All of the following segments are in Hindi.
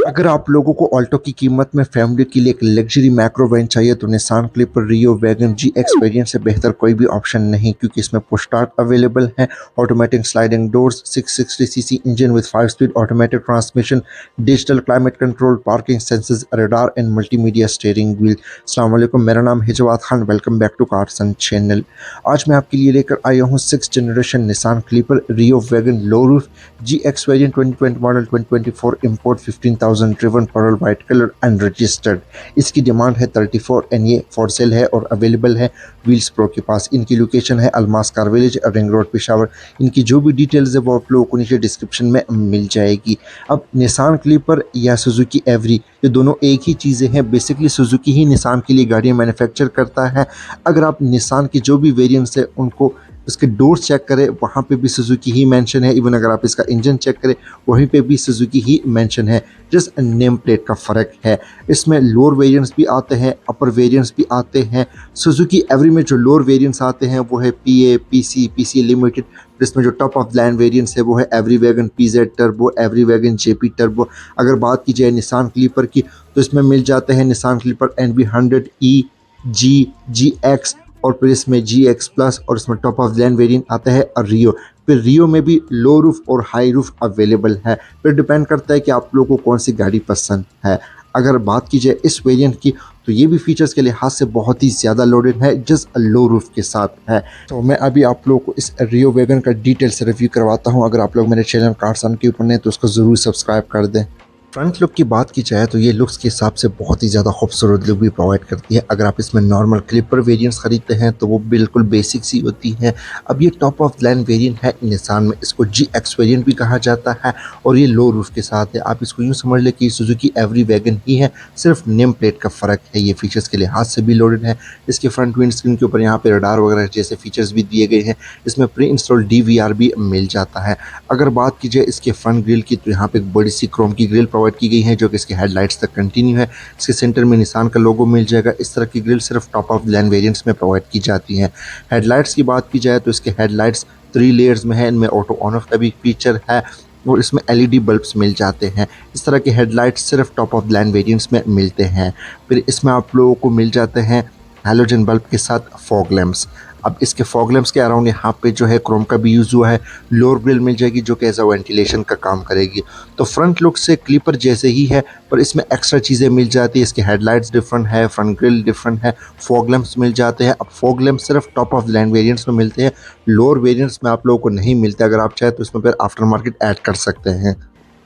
अगर आप लोगों को ऑल्टो की कीमत में फैमिली के लिए एक लग्जरी मैक्रो वैन चाहिए तो Nissan Clipper Rio wagon G X variant से बेहतर कोई भी ऑप्शन नहीं, क्योंकि इसमें पुश स्टार्ट अवेलेबल है, automatic sliding doors, 660 CC engine with 5 speed automatic transmission, digital climate control, parking sensors, radar and multimedia steering wheel. अस्सलाम वालेकुम, मेरा नाम है Jawad Khan. Welcome back to cars and channel. आज मैं आपके लिए लेकर आया हूँ 6th generation Nissan Clipper Rio wagon लो roof G X variant 2020 model 2024 import 15,000 driven pearl white colour unregistered. इसकी डिमांड है 34 एंड ये फॉर सेल है और अवेलेबल है व्हील्स प्रो के पास। इनकी लोकेशन है Almas car village, ring road, Peshawar. इनकी जो भी डिटेल्स है वो आप लोगों को नीचे डिस्क्रिप्शन में मिल जाएगी। अब निसान क्लिपर या सुजुकी एवरी, ये दोनों एक ही चीज़ें हैं। बेसिकली सुजुकी ही निसान के लिए गाड़ियाँ मैन्युफैक्चर करता है। अगर आप निसान की जो भी वेरिएंट्स है उनको इसके डोर्स चेक करें, वहाँ पे भी सुजुकी ही मेंशन है। इवन अगर आप इसका इंजन चेक करें वहीं पे भी सुजुकी ही मेंशन है। जस्ट नेम प्लेट का फ़र्क है। इसमें लोअर वेरिएंट्स भी आते हैं, अपर वेरिएंट्स भी आते हैं। सुजुकी एवरी में जो लोअर वेरिएंट्स आते हैं वो है पीए, पीसी लिमिटेड। इसमें जो टॉप ऑफ लाइन वेरिएंट्स है वो है every wagon PZ turbo, every wagon JP turbo. अगर बात की जाए निसान क्लीपर की तो इसमें मिल जाते हैं निसान क्लीपर NV100E, जी एक्स, और फिर इसमें जी एक्स प्लस, और इसमें टॉप ऑफ लाइन वेरिएंट आता है और रियो। फिर रियो में भी लो रूफ और हाई रूफ अवेलेबल है। फिर डिपेंड करता है कि आप लोगों को कौन सी गाड़ी पसंद है। अगर बात की जाए इस वेरिएंट की तो ये भी फीचर्स के लिहाज से बहुत ही ज़्यादा लोडेड है, जस्ट लो रूफ के साथ है। तो मैं अभी आप लोगों को इस रियो वैगन का डिटेल से रिव्यू करवाता हूँ। अगर आप लोग मेरे चैनल कार्स ऑन के ऊपर नहीं तो उसको ज़रूर सब्सक्राइब कर दें। फ्रंट लुक की बात की जाए तो ये लुक्स के हिसाब से बहुत ही ज़्यादा खूबसूरत लुक भी प्रोवाइड करती है। अगर आप इसमें नॉर्मल क्लिपर वेरिएंट्स खरीदते हैं तो वो बिल्कुल बेसिक सी होती है। अब ये टॉप ऑफ लाइन वेरिएंट है निसान में, इसको जी एक्स वेरिएंट भी कहा जाता है और ये लो रूफ के साथ है। आप इसको यूँ समझ लें कि सुजुकी एवरी वैगन ही है, सिर्फ नेम प्लेट का फ़र्क है। ये फीचर्स के लिहाज से भी लोडेड है। इसके फ्रंट विंड स्क्रीन के ऊपर यहाँ पे रडार वगैरह जैसे फीचर्स भी दिए गए हैं। इसमें प्री इंस्टॉल DVR भी मिल जाता है। अगर बात की जाए इसके फ्रंट ग्रिल की तो यहाँ पे एक बड़ी सी क्रोम की ग्रिल प्रोवाइड की गई है जो कि इसके हेडलाइट्स तक कंटिन्यू है। इसके सेंटर में निसान का लोगो मिल जाएगा। इस तरह की ग्रिल सिर्फ टॉप ऑफ लाइन वेरिएंट्स में प्रोवाइड की जाती हैं। हेडलाइट्स की बात की जाए तो इसके हेडलाइट्स 3 लेयर्स में है। इनमें ऑटो ऑन ऑफ का भी फीचर है और इसमें LED बल्ब्स मिल जाते हैं। इस तरह के हेडलाइट्स सिर्फ टॉप ऑफ लाइन वेरिएंट्स में मिलते हैं। फिर इसमें आप लोगों को मिल जाते हैं हैलोजन बल्ब के साथ फॉग लैंप्स। अब इसके फॉग लैंप्स के अराउंड यहाँ पे जो है क्रोम का भी यूज़ हुआ है। लोअर ग्रिल मिल जाएगी जो कि एज अ वेंटिलेशन का काम करेगी। तो फ्रंट लुक से क्लिपर जैसे ही है पर इसमें एक्स्ट्रा चीज़ें मिल जाती है। इसके हेडलाइट्स डिफरेंट है, फ्रंट ग्रिल डिफरेंट है, फॉग लैंप्स मिल जाते हैं। अब फॉग लैंप्स सिर्फ टॉप ऑफ लाइन वेरिएंट्स में मिलते हैं, लोअर वेरिएंट्स में आप लोगों को नहीं मिलते। अगर आप चाहें तो इसमें फिर आफ्टर मार्केट ऐड कर सकते हैं।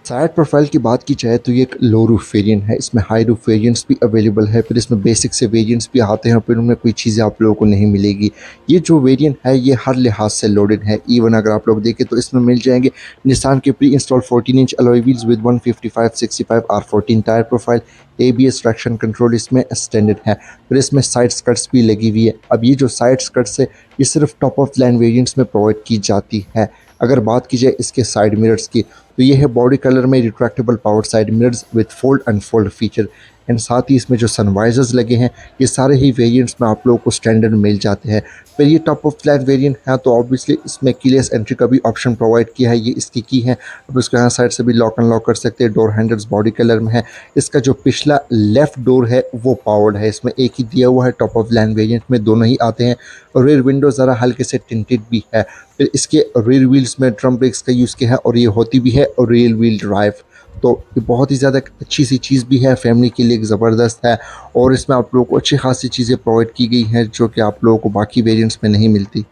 साइड प्रोफाइल की बात की जाए तो ये एक लो रूफ वेरिएंट है। इसमें हाई रूफ वेरिएंट्स भी अवेलेबल है। फिर इसमें बेसिक से वेरिएंट्स भी आते हैं और फिर उनमें कोई चीज़ें आप लोगों को नहीं मिलेगी। ये जो वेरिएंट है ये हर लिहाज से लोडेड है। इवन अगर आप लोग देखें तो इसमें मिल जाएंगे निसान के pre install 14 inch alloy wheels with 155/65 R14 tyre profile, ABS traction control इसमें स्टैंडर्ड है। फिर इसमें साइड स्कर्ट्स भी लगी हुई है। अब ये जो साइड स्कर्ट्स है ये सिर्फ टॉप ऑफ लाइन वेरिएंट्स में प्रोवाइड की जाती है। अगर बात की जाए इसके साइड मिरर्स की तो ये है बॉडी कलर में retractable power side mirrors with fold unfold feature and साथ ही इसमें जो सनवाइजर्स लगे हैं ये सारे ही वेरिएंट्स में आप लोगों को स्टैंडर्ड मिल जाते हैं। फिर ये टॉप ऑफ लाइन वेरिएंट है तो ऑब्वियसली इसमें कीलेस एंट्री का भी ऑप्शन प्रोवाइड किया है। ये इसकी की है। अब इसको यहाँ साइड से भी लॉक अनलॉक कर सकते हैं। डोर हैंडल्स बॉडी कलर में है। इसका जो पिछला लेफ्ट डोर है वो पावर्ड है। इसमें एक ही दिया हुआ है। टॉप ऑफ लाइन वेरिएंट में दोनों ही आते हैं और रेयर विंडो ज़रा हल्के से टिंटेड भी है। फिर इसके रेयर व्हील्स में ड्रम ब्रेक्स का यूज़ किया है और ये होती भी है और रियल व्हील ड्राइव। तो ये बहुत ही ज़्यादा अच्छी सी चीज़ भी है, फैमिली के लिए एक ज़बरदस्त है और इसमें आप लोगों को अच्छी खासी चीज़ें प्रोवाइड की गई हैं जो कि आप लोगों को बाकी वेरिएंट्स में नहीं मिलती।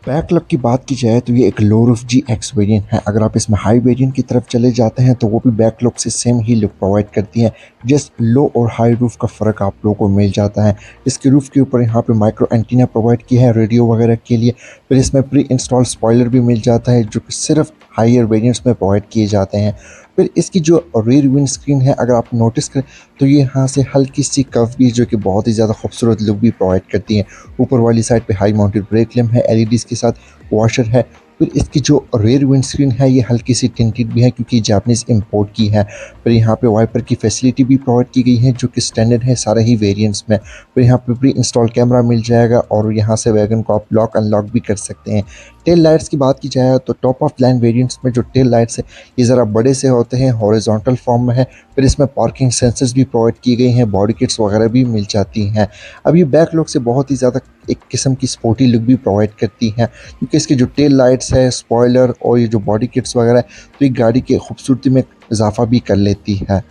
बैक लुक की बात की जाए तो ये एक लो रूफ जी एक्स वेरिएंट है। अगर आप इसमें हाई वेरिएंट की तरफ चले जाते हैं तो वो भी बैक लुक से सेम ही लुक प्रोवाइड करती है। जस्ट लो और हाई रूफ का फ़र्क आप लोगों को मिल जाता है। इसके रूफ के ऊपर यहाँ पे माइक्रो एंटीना प्रोवाइड किया है रेडियो वगैरह के लिए। फिर इसमें प्री इंस्टॉल स्पॉइलर भी मिल जाता है जो कि सिर्फ हायर वेरिएंट्स में प्रोवाइड किए जाते हैं। फिर इसकी जो रेयर विंड स्क्रीन है अगर आप नोटिस करें तो ये यहाँ से हल्की सी कर्व भी जो कि बहुत ही ज़्यादा खूबसूरत लुक भी प्रोवाइड करती है। ऊपर वाली साइड पे हाई माउंटेड ब्रेक लैम्प है, LEDs के साथ वॉशर है। फिर इसकी जो रेयर विंड स्क्रीन है ये हल्की सी टिंटेड भी है क्योंकि जापानीज़ इंपोर्ट की है। फिर यहाँ पे वाइपर की फैसिलिटी भी प्रोवाइड की गई है जो कि स्टैंडर्ड है सारे ही वेरिएंट्स में। फिर यहाँ पे प्री इंस्टॉल कैमरा मिल जाएगा और यहाँ से वैगन को आप लॉक अनलॉक भी कर सकते हैं। टेल लाइट्स की बात की जाए तो टॉप ऑफ लाइन वेरिएंट्स में जो टेल लाइट्स है ये ज़रा बड़े से होते हैं, हॉरिजॉन्टल फॉर्म में है। फिर इसमें पार्किंग सेंसर्स भी प्रोवाइड की गई हैं, बॉडी किट्स वगैरह भी मिल जाती हैं। अब ये बैक लुक से बहुत ही ज़्यादा एक किस्म की स्पोर्टी लुक भी प्रोवाइड करती हैं, क्योंकि इसकी जो टेल लाइट्स है, स्पॉयलर और ये जो बॉडी किट्स वगैरह है तो ये गाड़ी की खूबसूरती में इजाफा भी कर लेती है।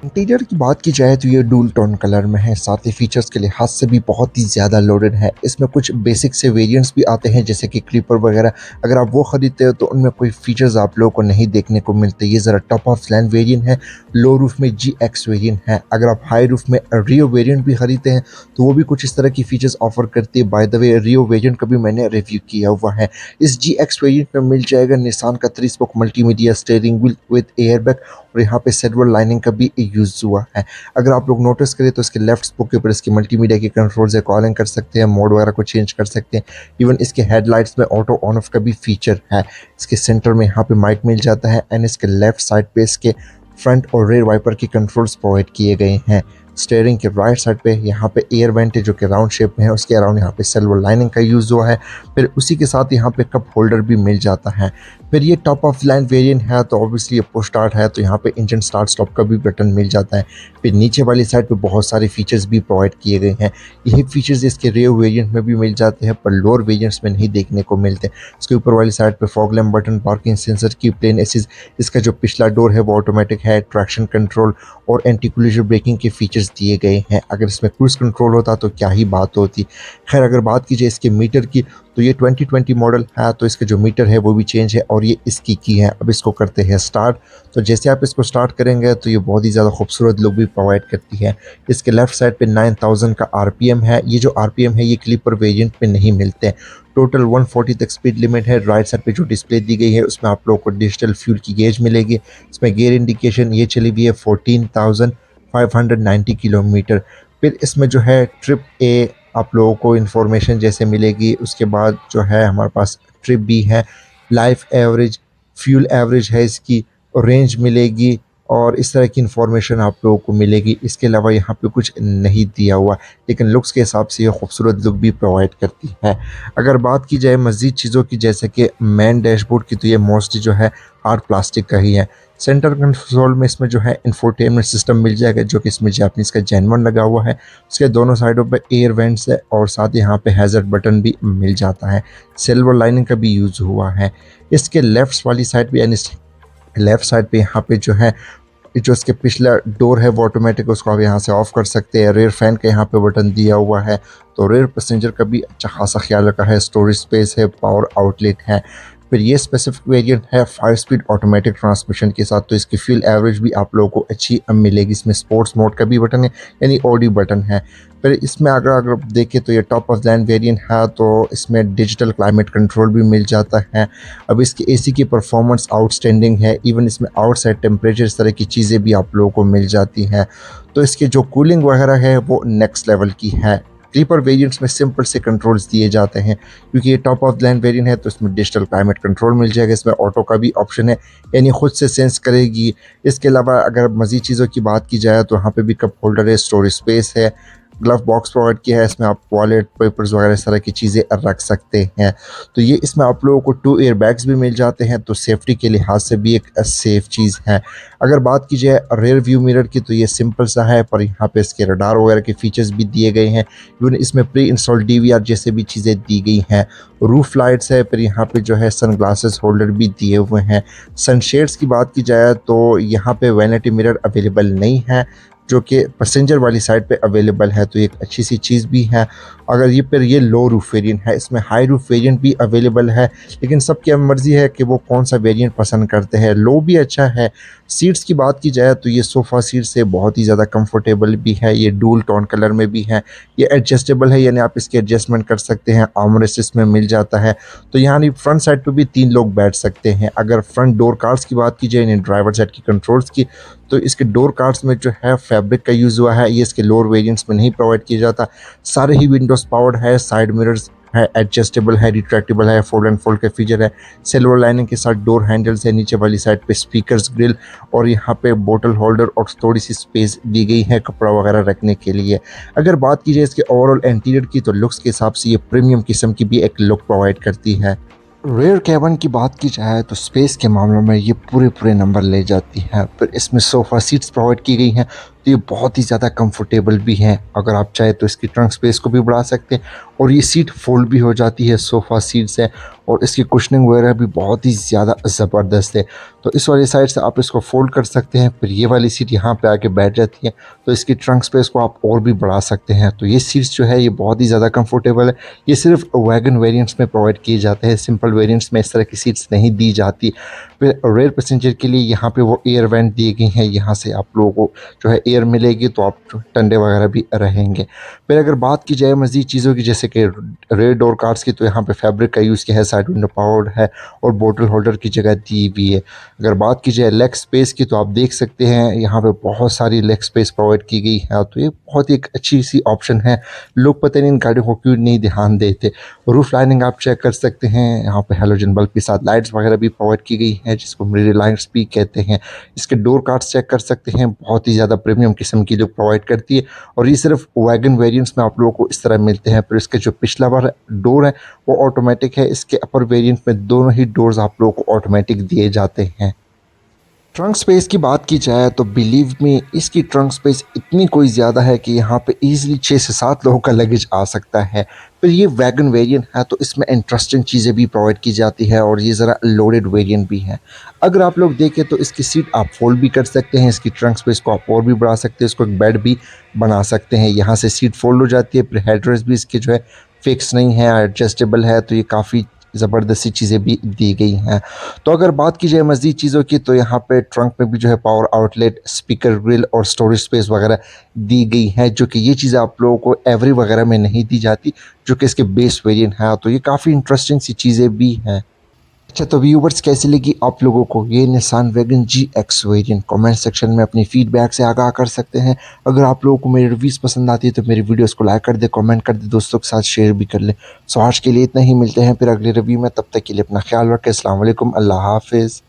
इंटीरियर की बात की जाए तो ये डूल टोन कलर में है, साथ ही फीचर्स के लिहाज से भी बहुत ही ज़्यादा लोडेड है। इसमें कुछ बेसिक से वेरिएंट्स भी आते हैं जैसे कि क्लीपर वगैरह। अगर आप वो ख़रीदते हो तो उनमें कोई फीचर्स आप लोगों को नहीं देखने को मिलते। ये ज़रा टॉप ऑफ लाइन वेरिएंट है, लो रूफ में GX वेरिएंट है। अगर आप हाई रूफ में रियो वेरिएंट भी ख़रीदते हैं तो वो भी कुछ इस तरह की फीचर्स ऑफर करती है। By the way Rio variant का भी मैंने रिव्यू किया हुआ है। इस GX वेरिएंट में मिल जाएगा निसान का 3 spoke multimedia steering wheel with airbag और यहाँ पे सिल्वर लाइनिंग का भी यूज़ हुआ है। अगर आप लोग नोटिस करें तो इसके लेफ्ट स्पोक के ऊपर इसकी मल्टीमीडिया के कंट्रोल्स है, कॉलिंग कर सकते हैं, मोड वगैरह को चेंज कर सकते हैं। इवन इसके हेडलाइट्स में ऑटो ऑन ऑफ का भी फीचर है। इसके सेंटर में यहाँ पे माइक मिल जाता है एंड इसके लेफ्ट साइड पे इसके फ्रंट और रेयर वाइपर की कंट्रोल्स प्रोवाइड किए गए हैं। स्टीयरिंग के राइट साइड पे यहाँ पे एयर वेंट है जो कि राउंड शेप में है, उसके अराउंड यहाँ पे सिल्वर लाइनिंग का यूज़ हुआ है। फिर उसी के साथ यहाँ पे कप होल्डर भी मिल जाता है। फिर ये टॉप ऑफ लाइन वेरिएंट है तो ऑब्वियसली ये पुश स्टार्ट है तो यहाँ पे इंजन स्टार्ट स्टॉप का भी बटन मिल जाता है। फिर नीचे वाली साइड पे बहुत सारे फीचर्स भी प्रोवाइड किए गए हैं। यही फीचर्स इसके रेयर वेरिएंट में भी मिल जाते हैं पर लोअर वेरिएंट्स में नहीं देखने को मिलते। इसके ऊपर वाली साइड पे fog lamp button, parking sensor की प्लेन एसिस, इसका जो पिछला डोर है वो ऑटोमेटिक है, ट्रैक्शन कंट्रोल और एंटी कोलिजन ब्रेकिंग के फीचर्स दिए गए हैं। अगर इसमें क्रूज कंट्रोल होता तो क्या ही बात होती। खैर अगर बात की जाए इसके मीटर की तो ये 2020 मॉडल है तो इसका जो मीटर है वो भी चेंज है और ये इसकी की है। अब इसको करते हैं स्टार्ट। तो जैसे आप इसको स्टार्ट करेंगे तो ये बहुत ही ज़्यादा खूबसूरत लुक भी प्रोवाइड करती है। इसके लेफ्ट साइड पे 9000 का RPM है। ये जो RPM है ये क्लीपर वेरिएंट में नहीं मिलते। टोटल 140 तक स्पीड लिमिट है। राइट साइड पे जो डिस्प्ले दी गई है उसमें आप लोगों को डिजिटल फ्यूल की गेज मिलेगी। इसमें गियर इंडिकेशन ये चली हुई है 14,590 किलोमीटर। फिर इसमें जो है ट्रिप ए आप लोगों को इन्फॉर्मेशन जैसे मिलेगी। उसके बाद जो है हमारे पास ट्रिप बी है, लाइफ एवरेज, फ्यूल एवरेज है, इसकी रेंज मिलेगी और इस तरह की इन्फॉर्मेशन आप लोगों को मिलेगी। इसके अलावा यहाँ पे कुछ नहीं दिया हुआ लेकिन लुक्स के हिसाब से ये खूबसूरत लुक भी प्रोवाइड करती है। अगर बात की जाए मज़ीद चीज़ों की जैसे कि मेन डैशबोर्ड की तो ये मोस्टली जो है हार्ड प्लास्टिक का ही है। सेंटर कंसोल में इसमें जो है इंफोटेनमेंट सिस्टम मिल जाएगा जो कि इसमें जापानीज़ का जेनवन लगा हुआ है। उसके दोनों साइडों पे एयर वेंट्स है और साथ ही यहाँ पे हैज़र्ड बटन भी मिल जाता है। सिल्वर लाइनिंग का भी यूज़ हुआ है। इसके लेफ्ट वाली साइड पे यानी लेफ्ट साइड पे यहाँ पे जो है जो इसके पिछला डोर है वो ऑटोमेटिक, उसको आप यहाँ से ऑफ कर सकते हैं। रेयर फैन का यहाँ पे बटन दिया हुआ है तो रेयर पैसेंजर का भी अच्छा खासा ख्याल रखा है। स्टोरेज स्पेस है, पावर आउटलेट है। फिर ये स्पेसिफिक वेरिएंट है 5 स्पीड ऑटोमेटिक ट्रांसमिशन के साथ तो इसकी फ्यूल एवरेज भी आप लोगों को अच्छी मिलेगी। इसमें स्पोर्ट्स मोड का भी बटन है यानी ऑडी बटन है। फिर इसमें अगर देखें तो ये टॉप ऑफ लाइन वेरिएंट है तो इसमें डिजिटल क्लाइमेट कंट्रोल भी मिल जाता है। अब इसकी AC की परफॉर्मेंस आउटस्टैंडिंग है। इवन इसमें आउटसाइड टेम्परेचर इस तरह की चीज़ें भी आप लोगों को मिल जाती हैं। तो इसके जो कूलिंग वगैरह है वो नेक्स्ट लेवल की है। क्लीपर वेरिएंट्स में सिंपल से कंट्रोल्स दिए जाते हैं क्योंकि ये टॉप ऑफ लाइन वेरिएंट है तो इसमें डिजिटल क्लाइमेट कंट्रोल मिल जाएगा। इसमें ऑटो का भी ऑप्शन है यानी खुद से सेंस करेगी। इसके अलावा अगर मज़ीद चीज़ों की बात की जाए तो यहाँ पे भी कप होल्डर है, स्टोरेज स्पेस है, ग्लव बॉक्स प्रोवाइड किया है। इसमें आप वॉलेट, पेपर्स वगैरह इस तरह की चीज़ें रख सकते हैं। तो ये इसमें आप लोगों को 2 एयर बैग्स भी मिल जाते हैं तो सेफ्टी के लिहाज से भी एक सेफ़ चीज़ है। अगर बात की जाए रेयर व्यू मिरर की तो ये सिंपल सा है पर यहाँ पे इसके रडार वगैरह के फीचर्स भी दिए गए हैं। इवन इसमें प्री इंस्टॉल DVR जैसे भी चीज़ें दी गई हैं। रूफ लाइट्स है, फिर यहाँ पे जो है सन ग्लासेस होल्डर भी दिए हुए हैं। सनशेड्स की बात की जाए तो यहाँ पे वैनिटी मिरर अवेलेबल नहीं है जो कि पैसेंजर वाली साइड पे अवेलेबल है तो एक अच्छी सी चीज़ भी है। अगर ये फिर ये लो रूफ वेरिएंट है, इसमें हाई रूफ वेरिएंट भी अवेलेबल है लेकिन सबकी मर्ज़ी है कि वो कौन सा वेरिएंट पसंद करते हैं। लो भी अच्छा है। सीट्स की बात की जाए तो ये सोफ़ा सीट से बहुत ही ज़्यादा कंफर्टेबल भी है। ये डूल टोन कलर में भी है। ये एडजस्टेबल है यानी आप इसके एडजस्टमेंट कर सकते हैं। आर्मरेस्ट इसमें मिल जाता है तो यहाँ फ्रंट साइड पे भी 3 लोग बैठ सकते हैं। अगर फ्रंट डोर कार्ड्स की बात की जाए यानी ड्राइवर साइड की कंट्रोल्स की तो इसके डोर कार्ड्स में जो है फैब्रिक का यूज़ हुआ है। ये इसके लोअर वेरिएंट्स में नहीं प्रोवाइड किया जाता। सारे ही विंडोज़ पावर्ड है, साइड मिरर्स है, एडजस्टेबल है, रिट्रैक्टेबल है, फोल्ड एंड फोल्ड का फीचर है। सिल्वर लाइनिंग के साथ डोर हैंडल्स है। नीचे वाली साइड पे स्पीकर्स, ग्रिल और यहाँ पे बोतल होल्डर और थोड़ी सी स्पेस दी गई है कपड़ा वगैरह रखने के लिए। अगर बात की जाए इसके ओवरऑल इंटीरियर की तो लुक्स के हिसाब से ये प्रीमियम किस्म की भी एक लुक प्रोवाइड करती है। रेयर कैबिन की बात की जाए तो स्पेस के मामलों में ये पूरे नंबर ले जाती है। फिर इसमें सोफ़ा सीट्स प्रोवाइड की गई हैं, तो ये बहुत ही ज़्यादा कंफर्टेबल भी हैं। अगर आप चाहें तो इसकी ट्रंक स्पेस को भी बढ़ा सकते हैं और ये सीट फ़ोल्ड भी हो जाती है, सोफ़ा सीट्स है और इसकी कुशनिंग वगैरह भी बहुत ही ज़्यादा ज़बरदस्त है। तो इस वाली साइड से आप इसको फ़ोल्ड कर सकते हैं, फिर ये वाली सीट यहाँ पे आके बैठ जाती है, तो इसकी ट्रंक स्पेस को आप और भी बढ़ा सकते हैं। तो ये सीट्स जो है ये बहुत ही ज़्यादा कंफर्टेबल है। ये सिर्फ वैगन वेरिएंट्स में प्रोवाइड किए जाते हैं, सिंपल वेरिएंट्स में इस तरह की सीट्स नहीं दी जाती। फिर रेयर पैसेंजर के लिए यहाँ पे वो एयर वेंट दिए गए हैं, यहाँ से आप लोगों को जो है एयर मिलेगी, तो आप जो ठंडे वगैरह भी रहेंगे। फिर अगर बात की जाए मज़ीद चीज़ों की, जैसे कि रेयर डोर कार्ड्स की, तो यहाँ पे फैब्रिक का यूज़ किया है, साइड विंडो पावर्ड है और बोतल होल्डर की जगह दी हुई है। अगर बात की जाए लेग स्पेस की, तो आप देख सकते हैं यहाँ पे बहुत सारी लेग स्पेस प्रोवाइड की गई है, तो ये बहुत ही एक अच्छी सी ऑप्शन है। लोग पता नहीं इन गाड़ियों को क्यों नहीं ध्यान देते। रूफ लाइनिंग आप चेक कर सकते हैं, यहाँ पे हेलोजन बल्ब के साथ लाइट्स वगैरह भी प्रोवाइड की गई है, जिसको मिरर लाइट्स भी कहते हैं। इसके डोर कार्ड्स चेक कर सकते हैं, बहुत ही ज़्यादा प्रीमियम किस्म की लुक प्रोवाइड करती है और ये सिर्फ वैगन वेरिएंट्स में आप लोगों को इस तरह मिलते हैं। फिर इसके जो पिछला वाला डोर है वो ऑटोमेटिक है, इसके अपर वेरिएंट में दोनों ही डोर्स आप लोगों को ऑटोमेटिक दिए जाते हैं। ट्रंक स्पेस की बात की जाए तो बिलीव मी, इसकी ट्रंक स्पेस इतनी कोई ज़्यादा है कि यहाँ पे इजीली 6 से 7 लोगों का लगेज आ सकता है। फिर ये वैगन वेरिएंट है, तो इसमें इंटरेस्टिंग चीज़ें भी प्रोवाइड की जाती है और ये ज़रा लोडेड वेरिएंट भी है। अगर आप लोग देखें तो इसकी सीट आप फोल्ड भी कर सकते हैं, इसकी ट्रंक स्पेस को आप और भी बढ़ा सकते हैं, इसको एक बेड भी बना सकते हैं। यहाँ से सीट फोल्ड हो जाती है, फिर हेडरेस्ट भी इसके जो है फिक्स नहीं है, एडजस्टेबल है, तो ये काफ़ी ज़बरदस्ती चीज़ें भी दी गई हैं। तो अगर बात की जाए मज़ीद चीज़ों की, तो यहाँ पे ट्रंक में भी जो है पावर आउटलेट, स्पीकर ग्रिल और स्टोरेज स्पेस वगैरह दी गई है, जो कि ये चीज़ें आप लोगों को एवरी वगैरह में नहीं दी जाती, जो कि इसके बेस वेरिएंट है। तो ये काफ़ी इंटरेस्टिंग सी चीज़ें भी हैं। अच्छा, तो व्यूवर्स कैसी लगी आप लोगों को ये Nissan wagon G X variant? Comment section में अपनी फीडबैक से आगाह कर सकते हैं। अगर आप लोगों को मेरी रिव्यूज़ पसंद आती है तो मेरी वीडियोस को लाइक कर दे, कमेंट कर दे, दोस्तों के साथ शेयर भी कर लें। सो आज के लिए इतना ही, मिलते हैं फिर अगले रिव्यू में, तब तक के लिए अपना ख्याल रखें। अस्सलाम वालेकुम, अल्लाह हाफिज़।